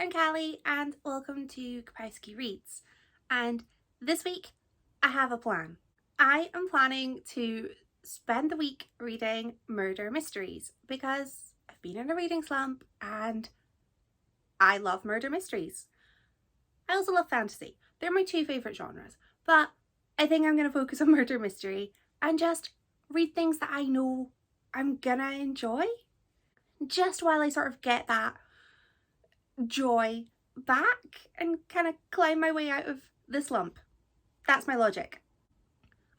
I'm Callie and welcome to Kapowski Reads. And this week I have a plan. I am planning to spend the week reading murder mysteries because I've been in a reading slump and I love murder mysteries. I also love fantasy. They're my two favourite genres, but I think I'm going to focus on murder mystery and just read things that I know I'm gonna enjoy just while I sort of get that joy back and kind of climb my way out of the slump. That's my logic.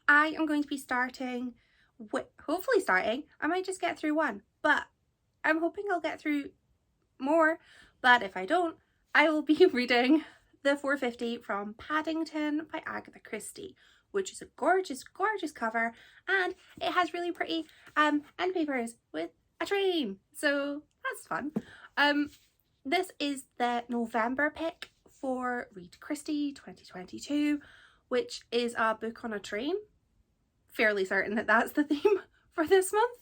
I am going to be hopefully I might just get through one, but I'm hoping I'll get through more. But if I don't, I will be reading The 450 from Paddington by Agatha Christie, which is a gorgeous, gorgeous cover, and it has really pretty end papers with a train, so that's fun. This is the November pick for Read Christie 2022, which is a book on a train. Fairly certain that that's the theme for this month.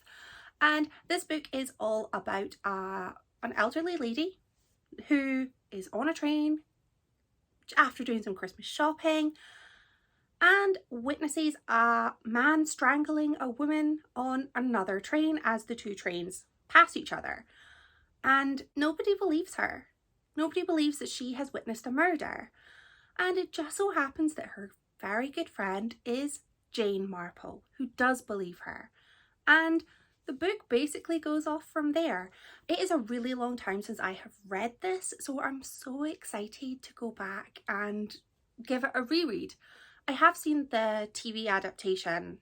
And this book is all about an elderly lady who is on a train after doing some Christmas shopping and witnesses a man strangling a woman on another train as the two trains pass each other. And nobody believes her. Nobody believes that she has witnessed a murder. And it just so happens that her very good friend is Jane Marple, who does believe her. And the book basically goes off from there. It is a really long time since I have read this, so I'm so excited to go back and give it a reread. I have seen the TV adaptation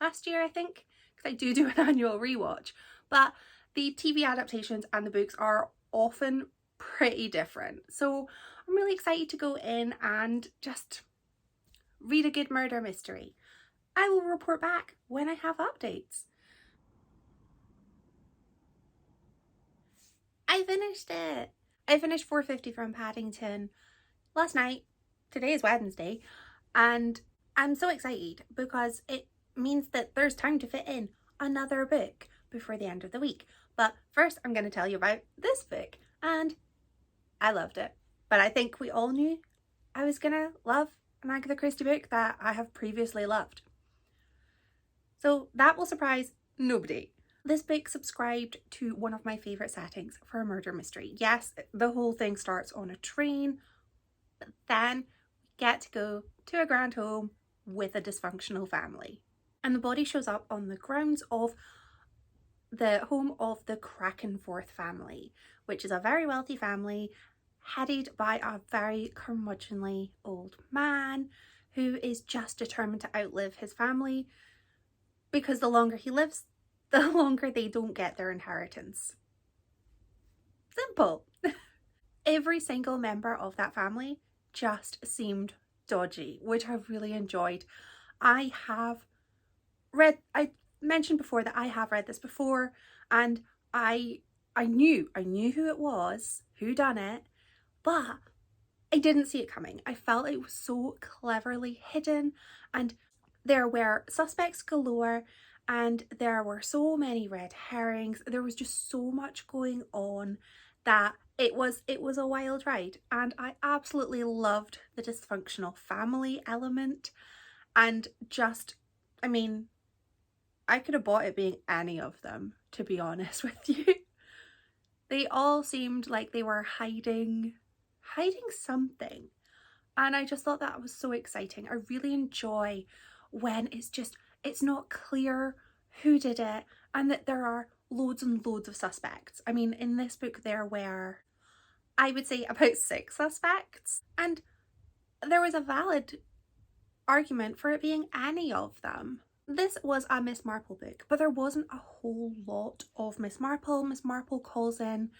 last year, I think, because I do an annual rewatch, but the TV adaptations and the books are often pretty different. So I'm really excited to go in and just read a good murder mystery. I will report back when I have updates. I finished it. I finished 450 from Paddington last night. Today is Wednesday, and I'm so excited because it means that there's time to fit in another book before the end of the week. But first I'm going to tell you about this book, and I loved it. But I think we all knew I was going to love an Agatha Christie book that I have previously loved. So that will surprise nobody. This book subscribed to one of my favourite settings for a murder mystery. Yes, the whole thing starts on a train, but then we get to go to a grand home with a dysfunctional family. And the body shows up on the grounds of the home of the Krakenforth family, which is a very wealthy family headed by a very curmudgeonly old man who is just determined to outlive his family because the longer he lives, the longer they don't get their inheritance. Simple. Every single member of that family just seemed dodgy, which I really enjoyed. I mentioned before that I have read this before, and I knew who it was, who done it, but I didn't see it coming. I felt it was so cleverly hidden, and there were suspects galore, and there were so many red herrings. There was just so much going on that it was a wild ride, and I absolutely loved the dysfunctional family element. And just, I mean, I could have bought it being any of them, to be honest with you. They all seemed like they were hiding something. And I just thought that was so exciting. I really enjoy when it's not clear who did it and that there are loads and loads of suspects. I mean, in this book there were, I would say, about 6 suspects. And there was a valid argument for it being any of them. This was a Miss Marple book, but there wasn't a whole lot of Miss Marple. Miss Marple calls in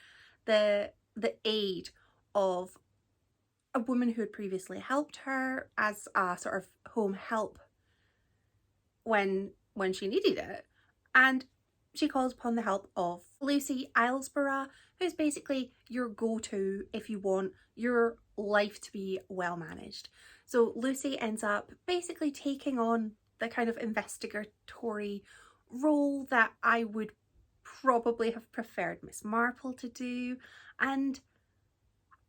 the aid of a woman who had previously helped her as a sort of home help when she needed it. And she calls upon the help of Lucy Islesborough, who's basically your go-to if you want your life to be well managed. So Lucy ends up basically taking on the kind of investigatory role that I would probably have preferred Miss Marple to do, and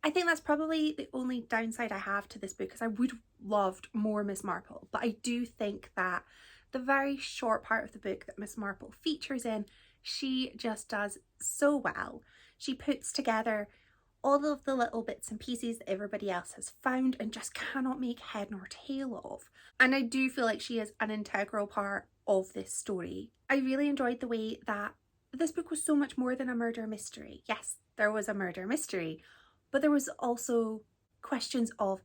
I think that's probably the only downside I have to this book, because I would have loved more Miss Marple, but I do think that the very short part of the book that Miss Marple features in, she just does so well. She puts together all of the little bits and pieces that everybody else has found and just cannot make head nor tail of. And I do feel like she is an integral part of this story. I really enjoyed the way that this book was so much more than a murder mystery. Yes, there was a murder mystery, but there was also questions of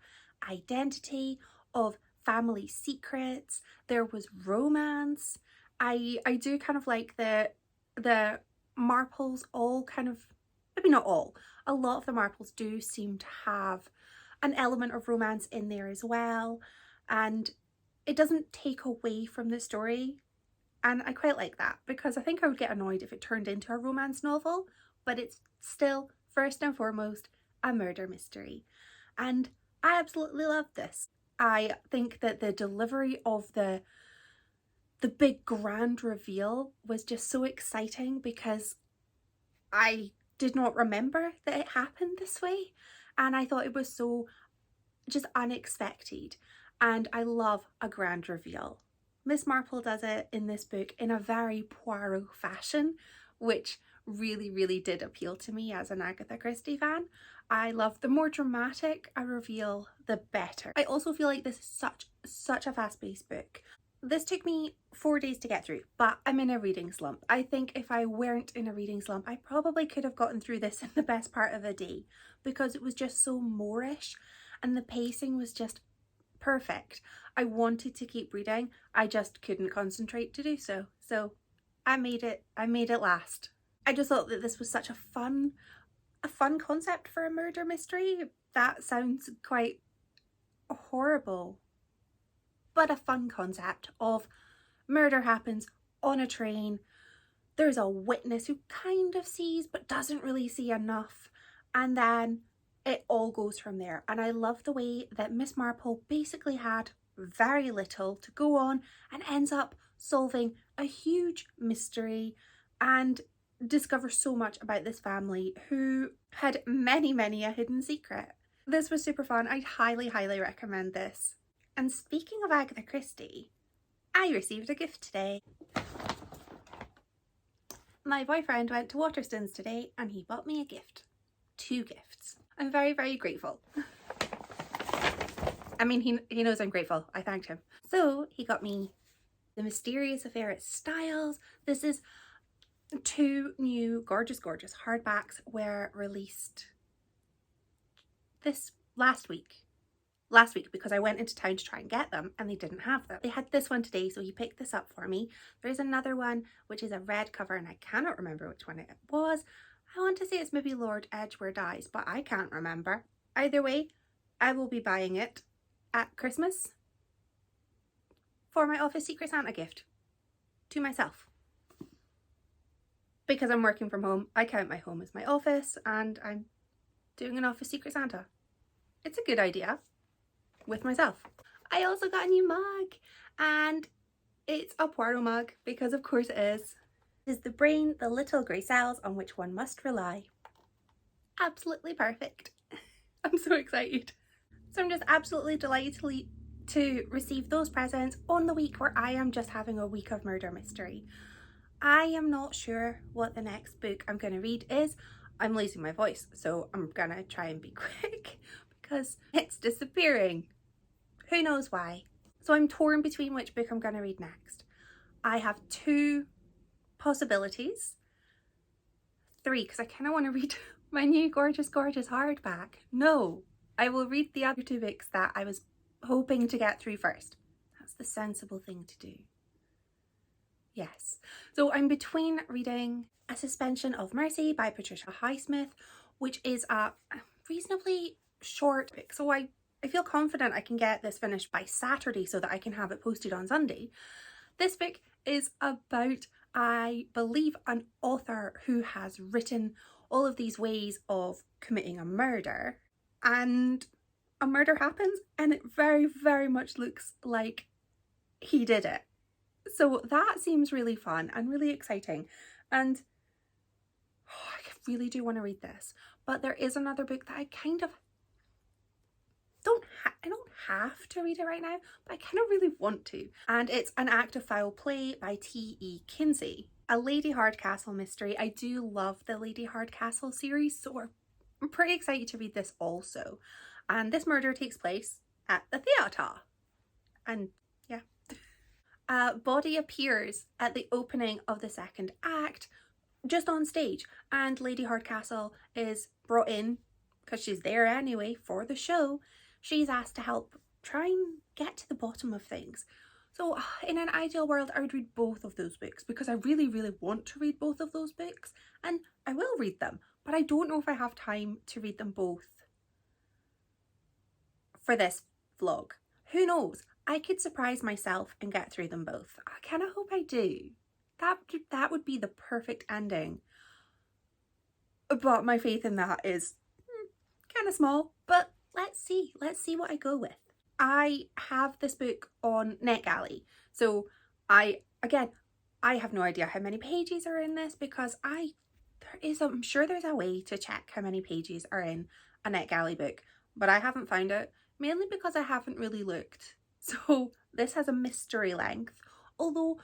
identity, of family secrets, there was romance. I do kind of like the Marples all kind of, maybe not all, a lot of the Marples do seem to have an element of romance in there as well, and it doesn't take away from the story, and I quite like that, because I think I would get annoyed if it turned into a romance novel, but it's still first and foremost a murder mystery, and I absolutely love this. I think that the delivery of the big grand reveal was just so exciting, because I did not remember that it happened this way, and I thought it was so just unexpected, and I love a grand reveal. Miss Marple does it in this book in a very Poirot fashion, which really did appeal to me as an Agatha Christie fan. I love the more dramatic a reveal, the better. I also feel like this is such a fast-paced book. This took me 4 days to get through, but I'm in a reading slump. I think if I weren't in a reading slump, I probably could have gotten through this in the best part of a day, because it was just so Moorish and the pacing was just perfect. I wanted to keep reading, I just couldn't concentrate to do so. So I made it last. I just thought that this was such a fun concept for a murder mystery. That sounds quite horrible, but a fun concept of murder happens on a train. There's a witness who kind of sees but doesn't really see enough, and then it all goes from there. And I love the way that Miss Marple basically had very little to go on and ends up solving a huge mystery and discovers so much about this family who had many a hidden secret. This was super fun. I'd highly recommend this. And speaking of Agatha Christie, I received a gift today. My boyfriend went to Waterstones today and he bought me a gift. 2 gifts. I'm very grateful. I mean, he knows I'm grateful. I thanked him. So he got me The Mysterious Affair at Styles. This is 2 new gorgeous hardbacks were released this last week, because I went into town to try and get them and they didn't have them. They had this one today, so he picked this up for me. There's another one which is a red cover and I cannot remember which one it was. I want to say it's maybe Lord Edgware Dies, but I can't remember. Either way, I will be buying it at Christmas for my Office Secret Santa gift to myself. Because I'm working from home, I count my home as my office and I'm doing an Office Secret Santa. It's a good idea with myself. I also got a new mug and it's a Poirot mug, because of course it is. It is the brain, the little grey cells on which one must rely. Absolutely perfect. I'm so excited. So I'm just absolutely delighted to receive those presents on the week where I am just having a week of murder mystery. I am not sure what the next book I'm going to read is. I'm losing my voice, so I'm gonna try and be quick because it's disappearing. Who knows why? So I'm torn between which book I'm going to read next. I have 2 possibilities. 3, because I kind of want to read my new gorgeous hardback. No, I will read the other 2 books that I was hoping to get through first. That's the sensible thing to do. Yes. So I'm between reading A Suspension of Mercy by Patricia Highsmith, which is a reasonably short book. So I feel confident I can get this finished by Saturday so that I can have it posted on Sunday. This book is about, I believe, an author who has written all of these ways of committing a murder, and a murder happens and it very much looks like he did it. So that seems really fun and really exciting, and I really do want to read this. but there is another book that I kind of I don't have to read it right now, but I kind of really want to. And it's An Act of Foul Play by T.E. Kinsey. A Lady Hardcastle mystery. I do love the Lady Hardcastle series, so I'm pretty excited to read this also. And this murder takes place at the theatre. And yeah. A body appears at the opening of the second act, just on stage, and Lady Hardcastle is brought in because she's there anyway for the show. She's asked to help try and get to the bottom of things. So in an ideal world, I would read both of those books because I really, really want to read both of those books, and I will read them, but I don't know if I have time to read them both for this vlog. Who knows? I could surprise myself and get through them both. I kind of hope I do. That would be the perfect ending. But my faith in that is kind of small, but let's see what I go with. I have this book on NetGalley, so I have no idea how many pages are in this because I'm sure there's a way to check how many pages are in a NetGalley book, but I haven't found it, mainly because I haven't really looked. So this has a mystery length, although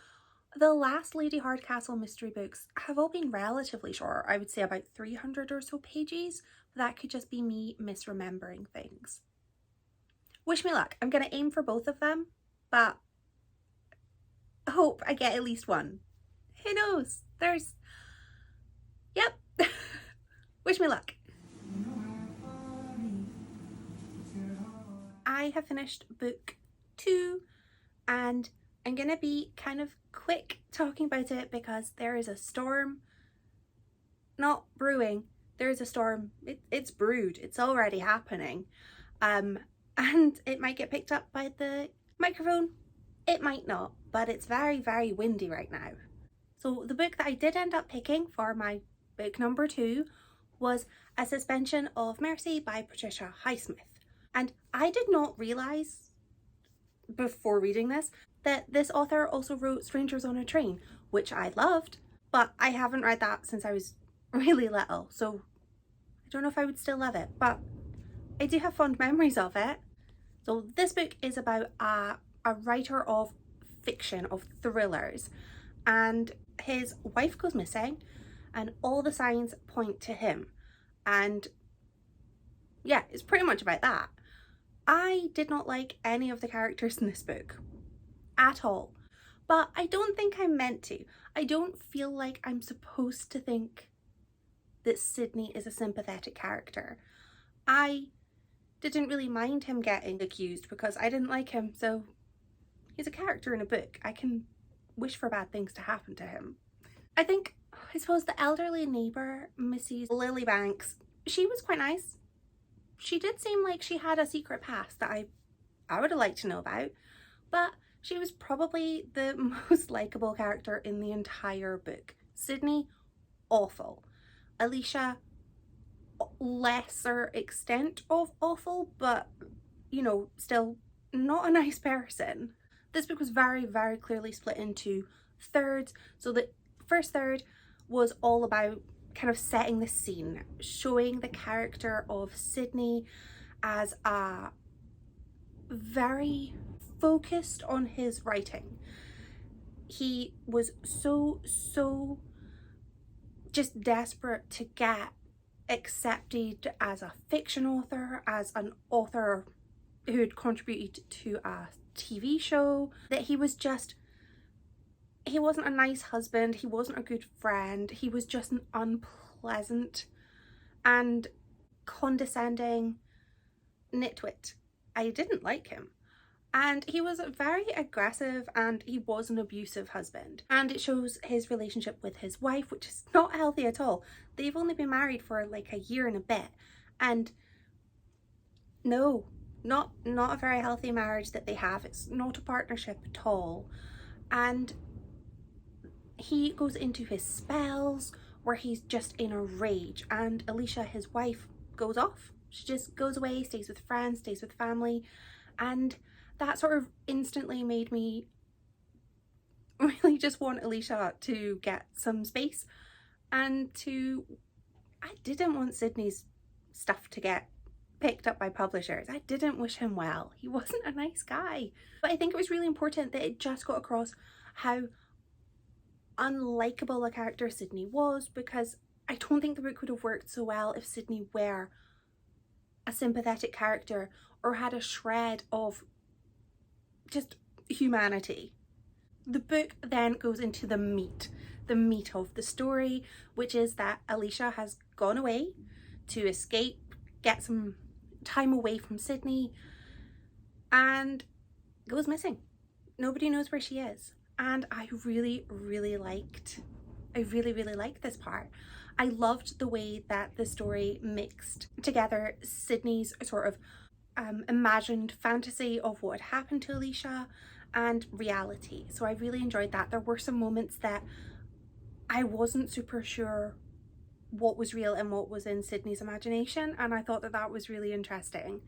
the last Lady Hardcastle mystery books have all been relatively short. I would say about 300 or so pages. That could just be me misremembering things. Wish me luck. I'm going to aim for both of them, but I hope I get at least one. Who knows? Yep. Wish me luck. I have finished book 2 and I'm going to be kind of quick talking about it because there is a storm, not brewing, there is a storm, it's brewed, it's already happening, and it might get picked up by the microphone, it might not, but it's very, very windy right now. So the book that I did end up picking for my book number 2 was A Suspension of Mercy by Patricia Highsmith, and I did not realise before reading this that this author also wrote Strangers on a Train, which I loved, but I haven't read that since I was really little, so I don't know if I would still love it, but I do have fond memories of it. So this book is about a writer of fiction, of thrillers, and his wife goes missing and all the signs point to him, and yeah, it's pretty much about that. I did not like any of the characters in this book at all, but I don't think I'm meant to. I don't feel like I'm supposed to think that Sydney is a sympathetic character. I didn't really mind him getting accused because I didn't like him, so he's a character in a book. I can wish for bad things to happen to him. I suppose the elderly neighbour, Mrs. Lilybanks, she was quite nice. She did seem like she had a secret past that I would have liked to know about, but she was probably the most likeable character in the entire book. Sydney, awful. Alicia, lesser extent of awful, but you know, still not a nice person. This book was very, very clearly split into thirds. So the first third was all about kind of setting the scene, showing the character of Sydney as a very focused on his writing. He was so just desperate to get accepted as a fiction author, as an author who had contributed to a TV show, that he wasn't a nice husband, he wasn't a good friend, he was just an unpleasant and condescending nitwit. I didn't like him. And he was very aggressive and he was an abusive husband. And it shows his relationship with his wife, which is not healthy at all. They've only been married for like a year and a bit. And no, not a very healthy marriage that they have. It's not a partnership at all. And he goes into his spells where he's just in a rage, and Alicia, his wife, goes off. She just goes away, stays with friends, stays with family, and that sort of instantly made me really just want Alicia to get some space and to I didn't want Sydney's stuff to get picked up by publishers. I didn't wish him well. He wasn't a nice guy. But I think it was really important that it just got across how unlikable a character Sydney was, because I don't think the book would have worked so well if Sydney were a sympathetic character or had a shred of just humanity. The book then goes into the meat of the story, which is that Alicia has gone away to escape, get some time away from Sydney, and goes missing. Nobody knows where she is. And I really liked this part. I loved the way that the story mixed together Sydney's sort of imagined fantasy of what had happened to Alicia and reality. So I really enjoyed that. There were some moments that I wasn't super sure what was real and what was in Sydney's imagination, and I thought that that was really interesting.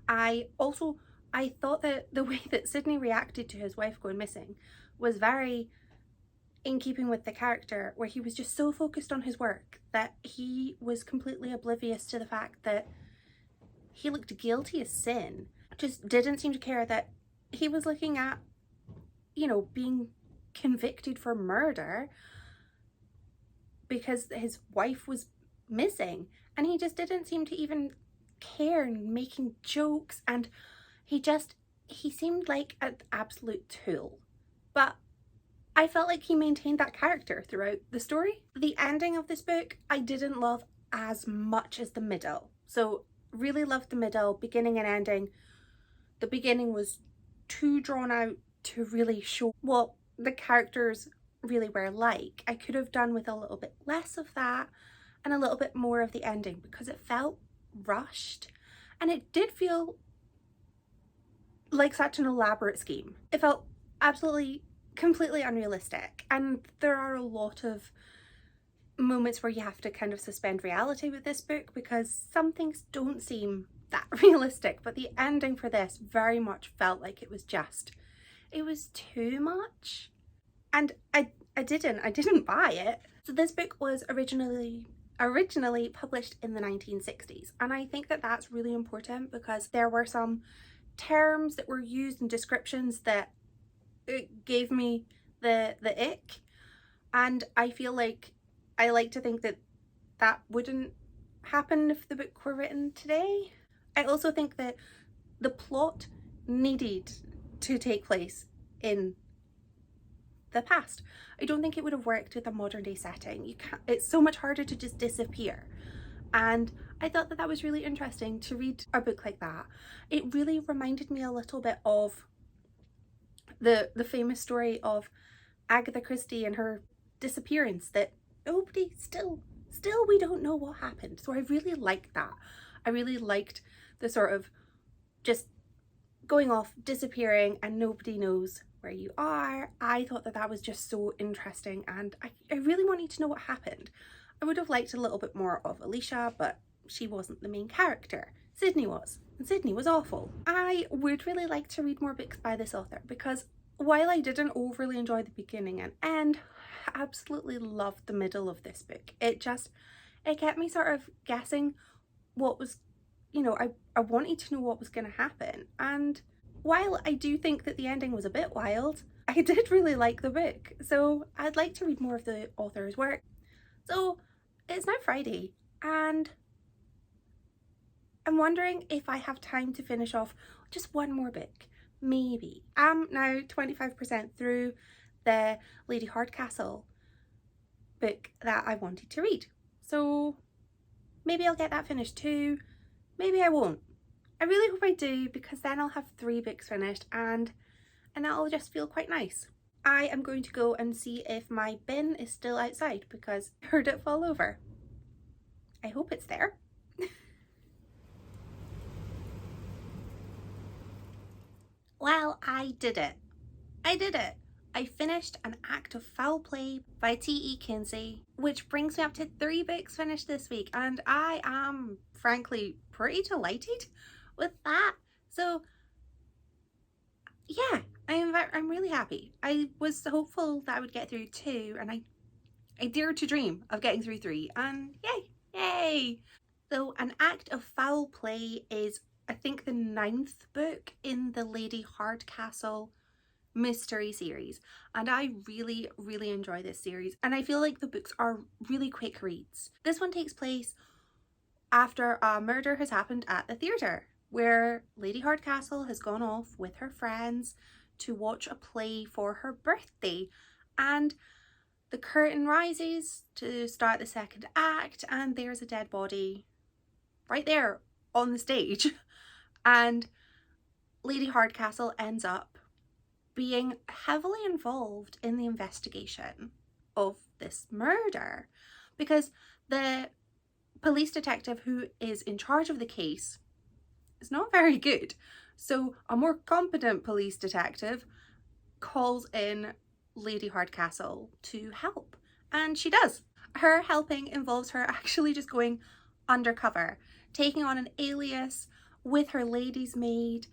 I thought that the way that Sydney reacted to his wife going missing was very in keeping with the character, where he was just so focused on his work that he was completely oblivious to the fact that he looked guilty as sin. Just didn't seem to care that he was looking at, you know, being convicted for murder because his wife was missing, and he just didn't seem to even care, and making jokes, and he seemed like an absolute tool. But I felt like he maintained that character throughout the story. The ending of this book I didn't love as much as the middle. So really loved the middle, beginning and ending. The beginning was too drawn out to really show what the characters really were like. I could have done with a little bit less of that and a little bit more of the ending, because it felt rushed and it did feel like such an elaborate scheme. It felt absolutely completely unrealistic, and there are a lot of moments where you have to kind of suspend reality with this book because some things don't seem that realistic, but the ending for this very much felt like it was too much, and I didn't buy it. So this book was originally published in the 1960s, and I think that that's really important because there were some terms that were used in descriptions that it gave me the ick, and I feel like I like to think that that wouldn't happen if the book were written today. I also think that the plot needed to take place in the past. I don't think it would have worked with a modern day setting. It's so much harder to just disappear. And I thought that that was really interesting to read a book like that. It really reminded me a little bit of the famous story of Agatha Christie and her disappearance, that nobody still we don't know what happened. So I really liked that. I really liked the sort of just going off, disappearing, and nobody knows where you are. I thought that that was just so interesting, and I really wanted to know what happened. I would have liked a little bit more of Alicia, but she wasn't the main character. Sydney was, and Sydney was awful. I would really like to read more books by this author, because while I didn't overly enjoy the beginning and end, I absolutely loved the middle of this book. It kept me sort of guessing what was, you know, I wanted to know what was going to happen. And while I do think that the ending was a bit wild, I did really like the book. So I'd like to read more of the author's work. So it's now Friday, and I'm wondering if I have time to finish off just one more book. Maybe. I'm now 25% through the Lady Hardcastle book that I wanted to read. So maybe I'll get that finished too. Maybe I won't. I really hope I do, because then I'll have 3 books finished and that'll just feel quite nice. I am going to go and see if my bin is still outside, because I heard it fall over. I hope it's there. Well, I did it. I finished An Act of Foul Play by T.E. Kinsey, which brings me up to 3 books finished this week, and I am frankly pretty delighted with that. So yeah, I'm really happy. I was hopeful that I would get through 2, and I dared to dream of getting through 3, and yay, Yay! Though An Act of Foul Play is, I think, the 9th book in the Lady Hardcastle mystery series, and I really enjoy this series, and I feel like the books are really quick reads. This one takes place after a murder has happened at the theatre, where Lady Hardcastle has gone off with her friends to watch a play for her birthday, and the curtain rises to start the second act, and there's a dead body right there on the stage. And Lady Hardcastle ends up being heavily involved in the investigation of this murder, because the police detective who is in charge of the case is not very good. So a more competent police detective calls in Lady Hardcastle to help, and she does. Her helping involves her actually just going undercover, taking on an alias with her lady's maid,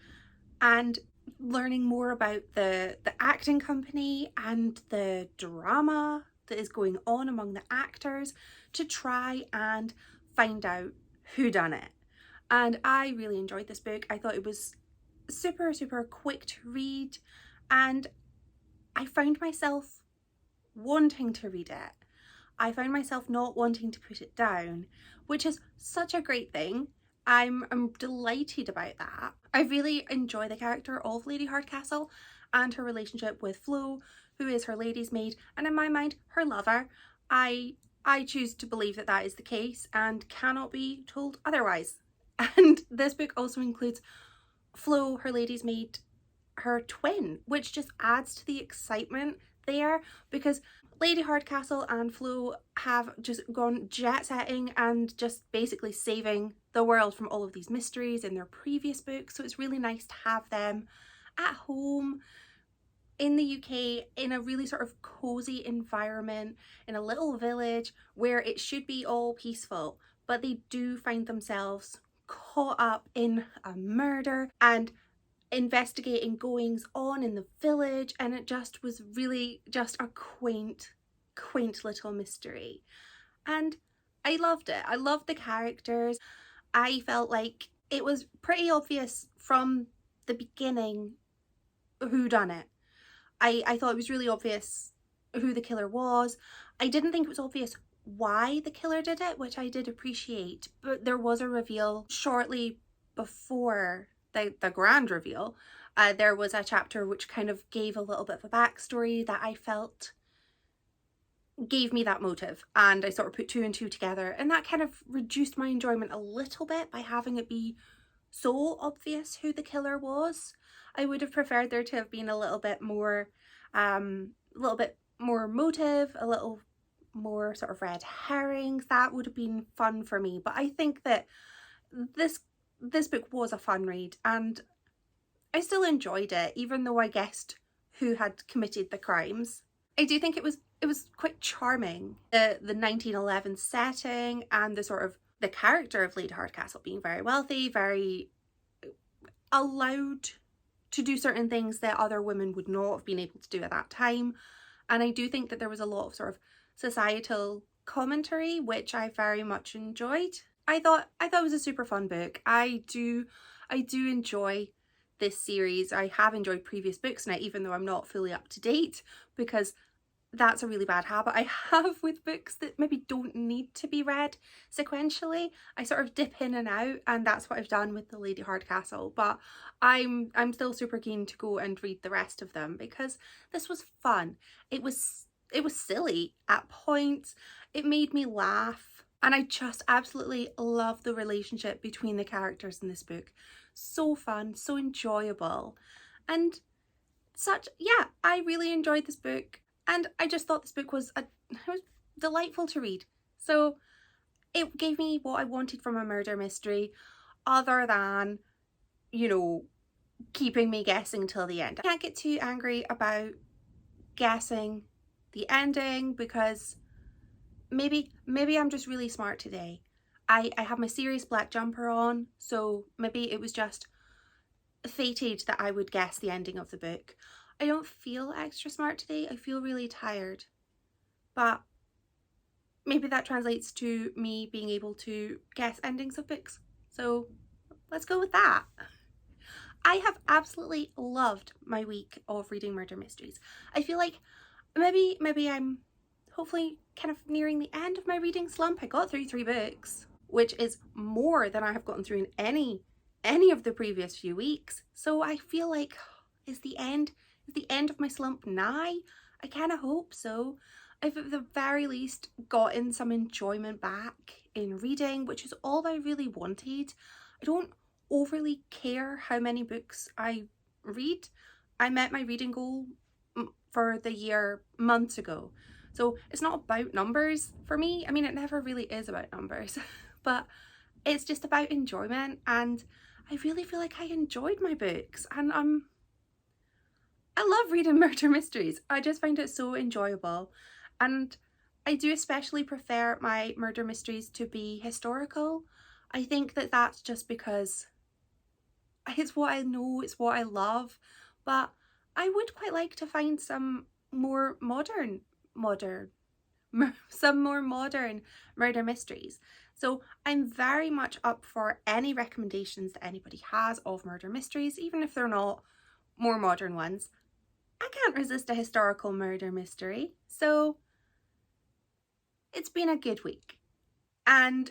and learning more about the acting company and the drama that is going on among the actors to try and find out who done it. And I really enjoyed this book. I thought it was super quick to read, and I found myself wanting to read it. I found myself not wanting to put it down, which is such a great thing. I'm delighted about that. I really enjoy the character of Lady Hardcastle and her relationship with Flo, who is her lady's maid, and in my mind, her lover. I choose to believe that that is the case and cannot be told otherwise. And this book also includes Flo, her lady's maid, her twin, which just adds to the excitement there, because Lady Hardcastle and Flo have just gone jet-setting and just basically saving the world from all of these mysteries in their previous books. So it's really nice to have them at home in the UK in a really sort of cozy environment in a little village where it should be all peaceful, but they do find themselves caught up in a murder and investigating goings on in the village, and it just was really just a quaint little mystery, and I loved it. I loved the characters. I felt like it was pretty obvious from the beginning who done it. I thought it was really obvious who the killer was. I didn't think it was obvious why the killer did it, which I did appreciate, but there was a reveal shortly before the grand reveal. There was a chapter which kind of gave a little bit of a backstory that I felt gave me that motive, and I sort of put two and two together, and that kind of reduced my enjoyment a little bit by having it be so obvious who the killer was. I would have preferred there to have been a little bit more motive, a little more sort of red herrings. That would have been fun for me, but I think that this book was a fun read, and I still enjoyed it, even though I guessed who had committed the crimes. I do think it was quite charming. The 1911 setting and the sort of the character of Lady Hardcastle being very wealthy, very allowed to do certain things that other women would not have been able to do at that time. And I do think that there was a lot of sort of societal commentary, which I very much enjoyed. I thought it was a super fun book. I do enjoy this series. I have enjoyed previous books now, even though I'm not fully up to date, because that's a really bad habit I have with books that maybe don't need to be read sequentially. I sort of dip in and out, and that's what I've done with the Lady Hardcastle, but I'm still super keen to go and read the rest of them because this was fun. It was silly at points. It made me laugh, and I just absolutely love the relationship between the characters in this book. So fun, so enjoyable, and I really enjoyed this book. And I just thought this book was delightful to read. So it gave me what I wanted from a murder mystery, other than, you know, keeping me guessing till the end. I can't get too angry about guessing the ending, because maybe I'm just really smart today. I have my serious black jumper on, so maybe it was just fated that I would guess the ending of the book. I don't feel extra smart today. I feel really tired, but maybe that translates to me being able to guess endings of books. So let's go with that. I have absolutely loved my week of reading murder mysteries. I feel like maybe I'm hopefully kind of nearing the end of my reading slump. I got through 3 books, which is more than I have gotten through in any of the previous few weeks. So I feel like is the end of my slump nigh? I kind of hope so. I've at the very least gotten some enjoyment back in reading, which is all I really wanted. I don't overly care how many books I read. I met my reading goal for the year months ago. So it's not about numbers for me. I mean, it never really is about numbers, but it's just about enjoyment, and I really feel like I enjoyed my books, and I love reading murder mysteries. I just find it so enjoyable, and I do especially prefer my murder mysteries to be historical. I think that that's just because it's what I know, it's what I love, but I would quite like to find some more some more modern murder mysteries. So I'm very much up for any recommendations that anybody has of murder mysteries, even if they're not more modern ones. I can't resist a historical murder mystery. So it's been a good week, and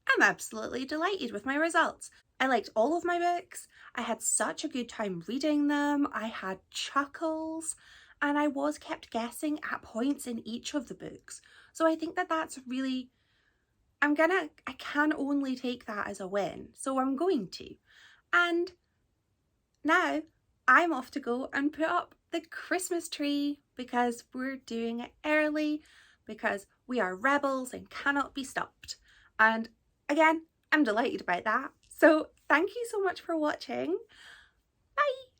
I'm absolutely delighted with my results. I liked all of my books. I had such a good time reading them. I had chuckles, and I was kept guessing at points in each of the books. So I think that that's really, I can only take that as a win. So I'm going to. And now I'm off to go and put up the Christmas tree because we're doing it early, because we are rebels and cannot be stopped. And again, I'm delighted about that. So thank you so much for watching. Bye!